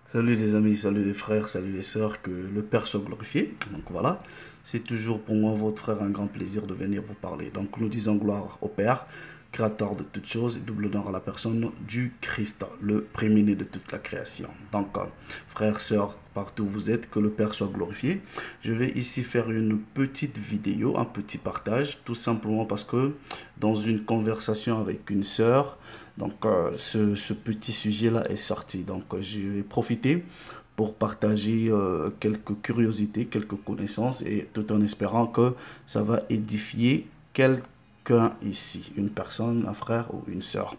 Salut les amis, salut les frères, salut les sœurs, que le Père soit glorifié. Donc voilà, c'est toujours pour moi, votre frère, un grand plaisir de venir vous parler. Donc nous disons gloire au Père, créateur de toutes choses, et double honneur à la personne du Christ, le préminé de toute la création. Donc frères, sœurs, partout où vous êtes, que le Père soit glorifié. Je vais ici faire une petite vidéo, un petit partage, tout simplement parce que dans une conversation avec une sœur, donc, ce petit sujet-là est sorti. Donc, je vais profiter pour partager quelques curiosités, quelques connaissances, et tout en espérant que ça va édifier quelqu'un ici, une personne, un frère ou une sœur.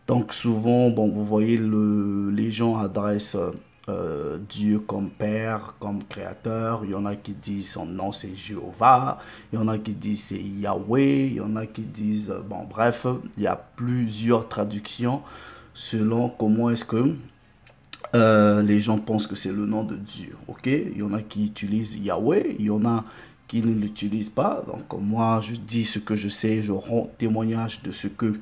Donc souvent, bon, vous voyez, les gens adressent Dieu comme Père, comme Créateur. Il y en a qui disent son nom c'est Jéhovah. Il y en a qui disent c'est Yahweh. Il y en a qui disent, bon, bref, il y a plusieurs traductions selon comment est-ce que les gens pensent que c'est le nom de Dieu. Ok? Il y en a qui utilisent Yahweh. Il y en a qui ne l'utilisent pas. Donc moi, je dis ce que je sais. Je rends témoignage de ce que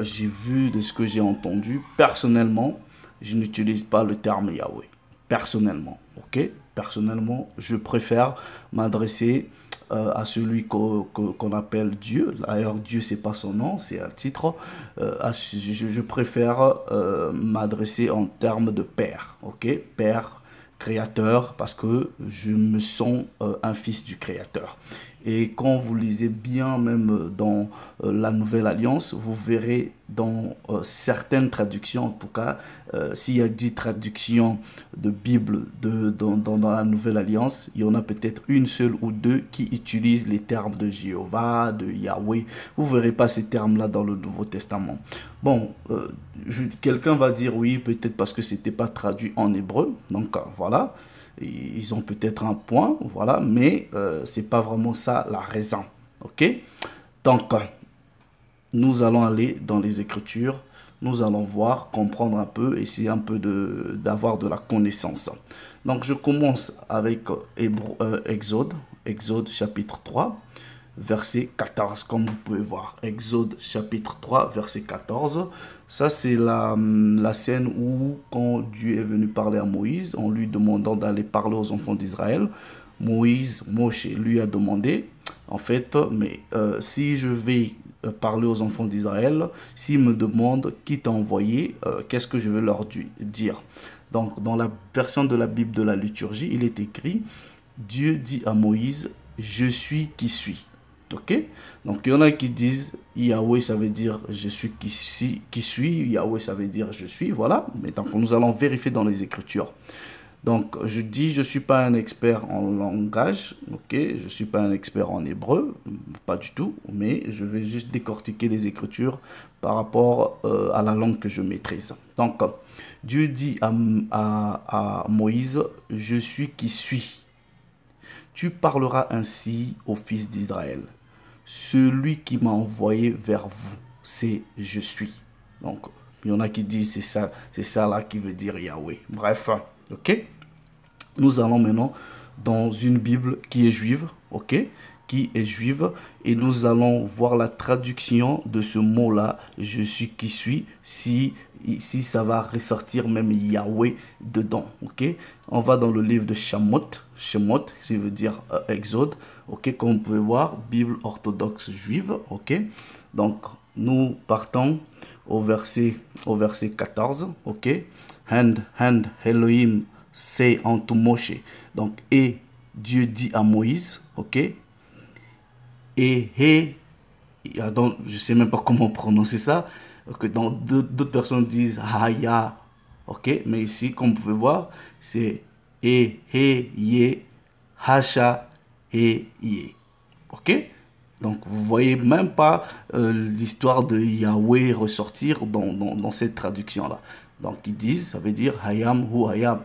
j'ai vu, de ce que j'ai entendu. Personnellement, je n'utilise pas le terme Yahweh. Personnellement, ok? Personnellement, je préfère m'adresser à celui qu'on appelle Dieu. D'ailleurs, Dieu, c'est pas son nom, c'est un titre. Je préfère m'adresser en termes de Père, ok? Père, Créateur, parce que je me sens un fils du Créateur. Et quand vous lisez bien, même dans la Nouvelle Alliance, vous verrez dans certaines traductions, en tout cas, s'il y a 10 traductions de Bible dans la Nouvelle Alliance, il y en a peut-être une seule ou deux qui utilisent les termes de Jéhovah, de Yahweh. Vous ne verrez pas ces termes-là dans le Nouveau Testament. Bon, quelqu'un va dire oui, peut-être parce que c'était pas traduit en hébreu. Donc voilà, ils ont peut-être un point, voilà, mais c'est pas vraiment ça la raison. Ok? Donc, nous allons aller dans les Écritures, nous allons voir, comprendre un peu, essayer un peu d'avoir de la connaissance. Donc, je commence avec Exode, Exode chapitre 3, verset 14, comme vous pouvez voir. Exode chapitre 3, verset 14. Ça, c'est la scène où, quand Dieu est venu parler à Moïse, en lui demandant d'aller parler aux enfants d'Israël, Moshe lui a demandé, en fait, mais si je vais parler aux enfants d'Israël, s'ils me demandent qui t'a envoyé, qu'est-ce que je vais leur dire? Donc, dans la version de la Bible de la liturgie, il est écrit, Dieu dit à Moïse, je suis qui suis. Ok? Donc, il y en a qui disent Yahweh, ça veut dire je suis qui suis. Yahweh, ça veut dire je suis. Voilà. Mais donc, nous allons vérifier dans les Écritures. Donc, je dis, je ne suis pas un expert en langage, ok? Je ne suis pas un expert en hébreu, pas du tout, mais je vais juste décortiquer les Écritures par rapport à la langue que je maîtrise. Donc, Dieu dit à Moïse, je suis qui suis. Tu parleras ainsi aux fils d'Israël. Celui qui m'a envoyé vers vous, c'est je suis. Donc, il y en a qui disent c'est ça là qui veut dire Yahweh. Bref, ok? Nous allons maintenant dans une Bible qui est juive, ok? Qui est juive, et nous allons voir la traduction de ce mot-là, je suis qui suis, si ça va ressortir même Yahweh dedans, ok? On va dans le livre de Shemot, Shemot, ça veut dire Exode, ok? Comme vous pouvez voir, Bible orthodoxe juive, ok? Donc, nous partons au verset 14, ok? Hand, Elohim, c'est unto Moshe. Donc, et Dieu dit à Moïse, ok? Et, donc, je sais même pas comment prononcer ça. Que dans d'autres personnes disent Haya, ok? Mais ici, comme vous pouvez voir, c'est Ye, Hasha, Ye. Ok? Donc, vous voyez même pas l'histoire de Yahweh ressortir dans cette traduction-là. Donc, ils disent, ça veut dire Hayam ou Hayam,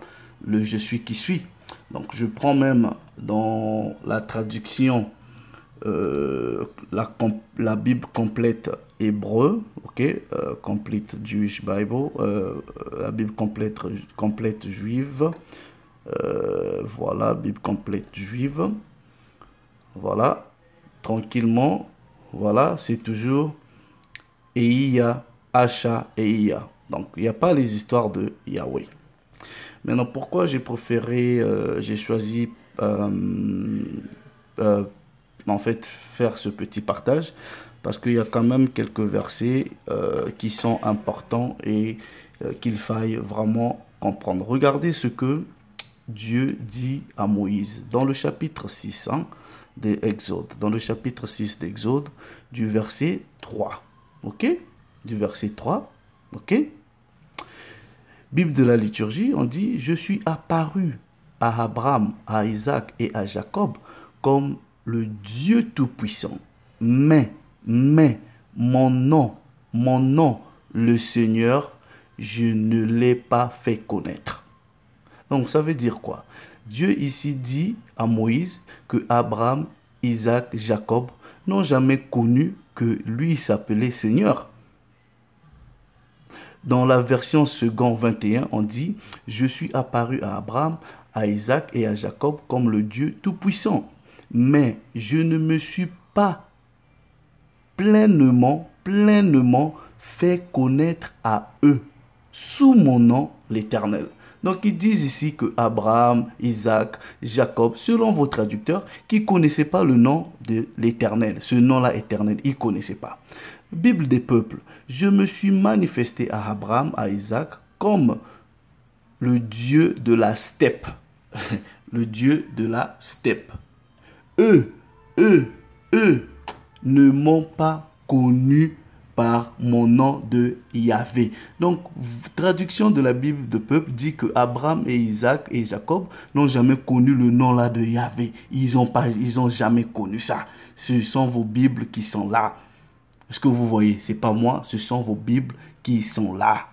le je suis qui suis. Donc, je prends même dans la traduction, la Bible complète hébreu, ok, Complete Jewish Bible, la Bible complète juive, voilà, Bible complète juive, voilà, tranquillement, voilà, c'est toujours Eia, Asha, Eia. Donc, il n'y a pas les histoires de Yahweh. Maintenant, pourquoi j'ai choisi euh, en fait faire ce petit partage? Parce qu'il y a quand même quelques versets qui sont importants et qu'il faille vraiment comprendre. Regardez ce que Dieu dit à Moïse dans le chapitre 6 d'Exode. Dans le chapitre 6 d'Exode, du verset 3. Ok? Du verset 3. Ok? Bible de la liturgie, on dit, je suis apparu à Abraham, à Isaac et à Jacob comme le Dieu Tout-Puissant. Mais, mon nom, le Seigneur, je ne l'ai pas fait connaître. Donc ça veut dire quoi? Dieu ici dit à Moïse que Abraham, Isaac, Jacob n'ont jamais connu que lui s'appelait Seigneur. Dans la version second 21, on dit « Je suis apparu à Abraham, à Isaac et à Jacob comme le Dieu Tout-Puissant. Mais je ne me suis pas pleinement fait connaître à eux sous mon nom l'Éternel. » Donc ils disent ici que Abraham, Isaac, Jacob, selon vos traducteurs, qui ne connaissaient pas le nom de l'Éternel. Ce nom-là éternel, ils ne connaissaient pas. Bible des peuples, je me suis manifesté à Abraham, à Isaac, comme le Dieu de la steppe. Le Dieu de la steppe. Eux ne m'ont pas connu par mon nom de Yahvé. Donc, traduction de la Bible de peuple dit que Abraham et Isaac et Jacob n'ont jamais connu le nom là de Yahvé. Ils ont jamais connu ça. Ce sont vos Bibles qui sont là. Est-ce que vous voyez? C'est pas moi, ce sont vos Bibles qui sont là.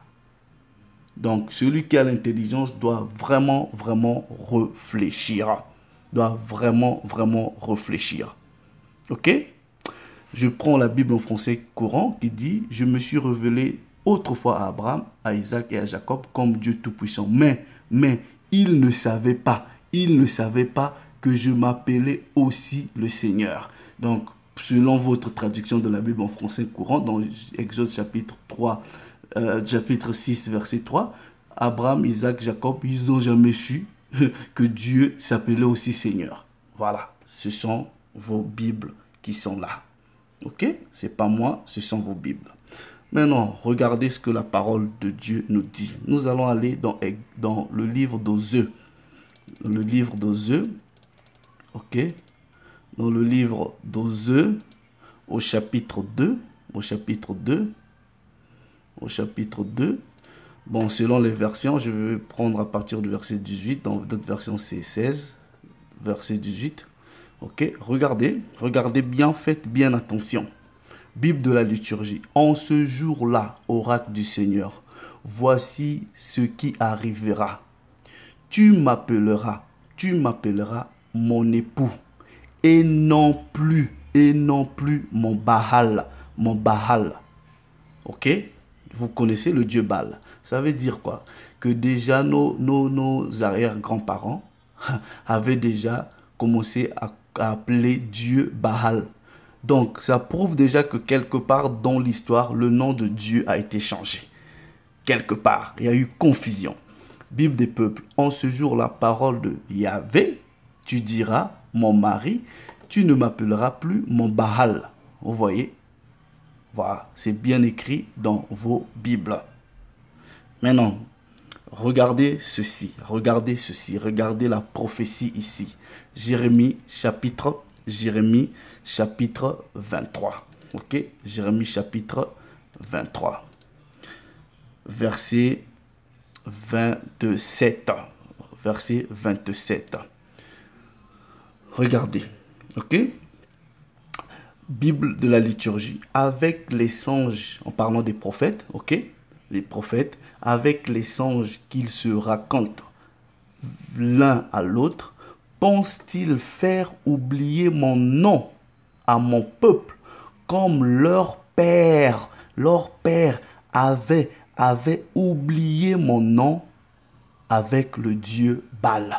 Donc, celui qui a l'intelligence doit vraiment réfléchir. Doit vraiment réfléchir. Ok? Je prends la Bible en français courant qui dit « Je me suis révélé autrefois à Abraham, à Isaac et à Jacob comme Dieu Tout-Puissant. Mais, ils ne savaient pas que je m'appelais aussi le Seigneur. » Donc, selon votre traduction de la Bible en français courant, dans Exode chapitre 6, verset 3, Abraham, Isaac, Jacob, ils n'ont jamais su que Dieu s'appelait aussi Seigneur. Voilà, ce sont vos Bibles qui sont là. Ok? C'est pas moi, ce sont vos Bibles. Maintenant, regardez ce que la parole de Dieu nous dit. Nous allons aller dans le livre d'Osée. Le livre d'Osée. Ok? Dans le livre d'Osée, au chapitre 2. Au chapitre 2. Bon, selon les versions, je vais prendre à partir du verset 18. Dans d'autres versions, c'est 16. Verset 18. Ok, regardez bien, faites bien attention. Bible de la liturgie. En ce jour-là, oracle du Seigneur, voici ce qui arrivera. Tu m'appelleras mon époux, et non plus mon Baal. Ok, vous connaissez le dieu Baal. Ça veut dire quoi? Que déjà nos arrière-grands-parents avaient déjà commencé à appeler Dieu Baal. Donc, ça prouve déjà que quelque part dans l'histoire, le nom de Dieu a été changé. Quelque part, il y a eu confusion. Bible des peuples, en ce jour, la parole de Yahvé, tu diras, mon mari, tu ne m'appelleras plus mon Baal. Vous voyez? Voilà, c'est bien écrit dans vos Bibles. Maintenant, regardez ceci, regardez la prophétie ici. Jérémie chapitre 23. Ok, Jérémie chapitre 23. Verset 27. Verset 27. Regardez. Ok. Bible de la liturgie. Avec les songes, en parlant des prophètes, ok, les prophètes, avec les songes qu'ils se racontent l'un à l'autre, pensent-ils faire oublier mon nom à mon peuple comme leur père avait oublié mon nom avec le Dieu Baal.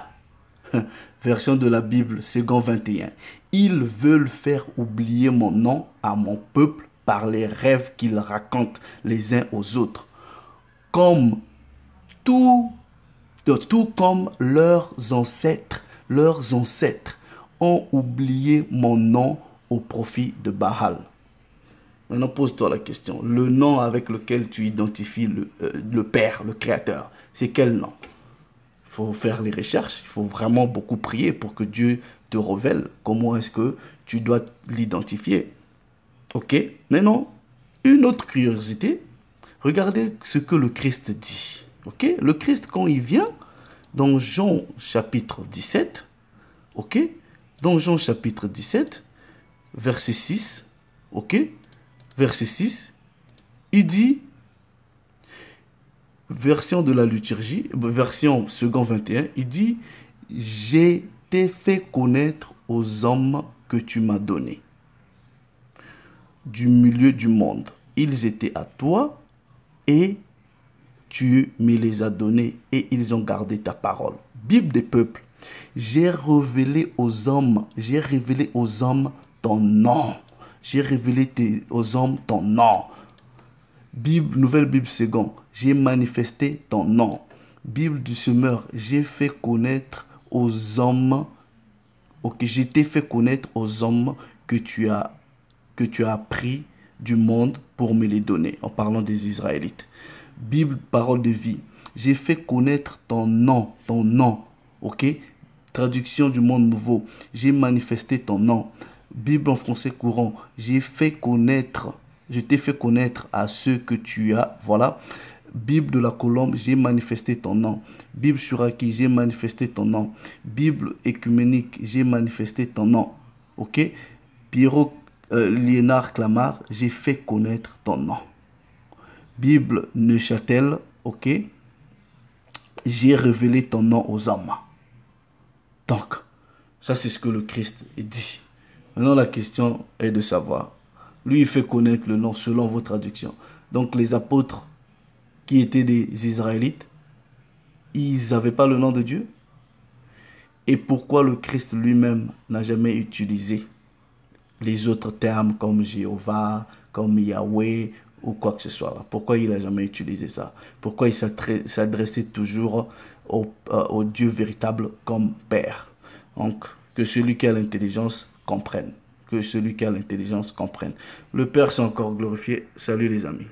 Version de la Bible, second 21. Ils veulent faire oublier mon nom à mon peuple par les rêves qu'ils racontent les uns aux autres. comme tout comme leurs ancêtres ont oublié mon nom au profit de Baal. Maintenant, pose-toi la question. Le nom avec lequel tu identifies le Père, le Créateur, c'est quel nom? Il faut faire les recherches. Il faut vraiment beaucoup prier pour que Dieu te révèle comment est-ce que tu dois l'identifier. Ok? Maintenant, une autre curiosité. Regardez ce que le Christ dit. Ok? Le Christ, quand il vient, dans Jean chapitre 17, ok? Dans Jean chapitre 17, verset 6, ok? Verset 6, il dit, version de la liturgie, version second 21, il dit, j'ai t'ai fait connaître aux hommes que tu m'as donnés, du milieu du monde. Ils étaient à toi et tu me les as donnés et ils ont gardé ta parole. Bible des peuples, j'ai révélé aux hommes ton nom. J'ai révélé aux hommes ton nom. Bible, Nouvelle Bible seconde, j'ai manifesté ton nom. Bible du semeur, j'ai fait connaître aux hommes, ok, j'ai t'ai fait connaître aux hommes que tu as pris du monde pour me les donner, en parlant des Israélites. Bible, parole de vie, j'ai fait connaître ton nom, ok? Traduction du monde nouveau, j'ai manifesté ton nom. Bible en français courant, je t'ai fait connaître à ceux que tu as, voilà. Bible de la Colombe, j'ai manifesté ton nom. Bible Shuraki, j'ai manifesté ton nom. Bible écuménique, j'ai manifesté ton nom. Ok? Pierrot Léonard Clamart, j'ai fait connaître ton nom. Bible Neuchâtel, ok? J'ai révélé ton nom aux hommes. Donc, ça c'est ce que le Christ dit. Maintenant, la question est de savoir. Lui, il fait connaître le nom selon vos traductions. Donc, les apôtres qui étaient des Israélites, ils n'avaient pas le nom de Dieu. Et pourquoi le Christ lui-même n'a jamais utilisé les autres termes comme Jéhovah, comme Yahweh ou quoi que ce soit? Pourquoi il n'a jamais utilisé ça? Pourquoi il s'adressait toujours au Dieu véritable comme Père? Donc, que celui qui a l'intelligence comprenne. Que celui qui a l'intelligence comprenne. Le Père s'est encore glorifié. Salut les amis.